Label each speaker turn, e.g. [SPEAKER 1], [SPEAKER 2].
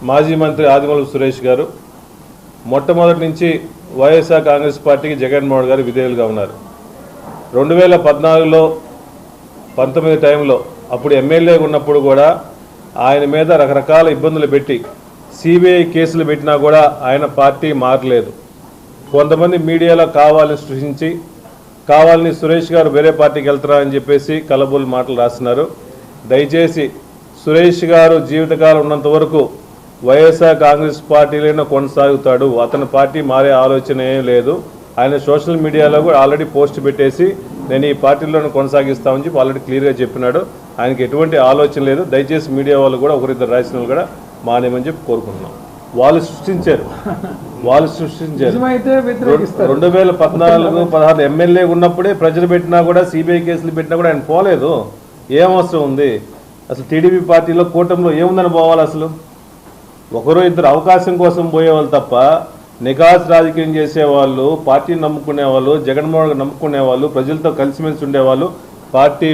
[SPEAKER 1] మాజీ మంత్రి ఆదిమూలపు సురేష్ గారు మొట్టమొదటి నుంచి వైఎస్ఆర్ కాంగ్రెస్ పార్టీకి జగన్మోహన్ గారు విధేయులుగా ఉన్నారు. 2014లో 19 టైంలో అప్పుడు ఎమ్మెల్యేగా ఉన్నప్పుడు కూడా ఆయన మీద రకరకాల ఇబ్బందులు పెట్టి సిబిఐ కేసులు పెట్టినా కూడా ఆయన పార్టీ మారలేదు. కొంతమంది మీడియాలో కావాలని సృష్టించి కావాలని సురేష్ గారు వేరే పార్టీకి వెళ్తారా అని చెప్పేసి కలబుల్ మాటలు రాస్తున్నారు. దయచేసి సురేష్ గారు జీవితకాలం ఉన్నంత వరకు వైఎస్ఆర్ కాంగ్రెస్ పార్టీలోనే కొనసాగుతాడు. అతని పార్టీ మారే ఆలోచన ఏం లేదు. ఆయన సోషల్ మీడియాలో కూడా ఆల్రెడీ పోస్ట్ పెట్టేసి నేను ఈ పార్టీలోనే కొనసాగిస్తామని చెప్పి ఆల్రెడీ క్లియర్గా చెప్పినాడు. ఆయనకి ఎటువంటి ఆలోచన లేదు. దయచేసి మీడియా వాళ్ళు కూడా ఒకరిద్దరు రాసిన వాళ్ళు కూడా మానేమని చెప్పి కోరుకుంటున్నాం. వాళ్ళు సృష్టించారు 2014-16 ఎమ్మెల్యే ఉన్నప్పుడే ప్రజలు పెట్టినా కూడా సిబిఐ కేసులు పెట్టినా కూడా ఆయన పోలేదు. ఏం అవసరం ఉంది? అసలు టీడీపీ పార్టీలో కూటమిలో ఏముందని పోవాలి? అసలు ఒకరో ఇద్దరు అవకాశం కోసం పోయేవాళ్ళు తప్ప నికాస్ రాజకీయం చేసేవాళ్ళు, పార్టీని నమ్ముకునేవాళ్ళు, జగన్మోహన్ నమ్ముకునేవాళ్ళు, ప్రజలతో కలిసిమెలిసి ఉండేవాళ్ళు పార్టీ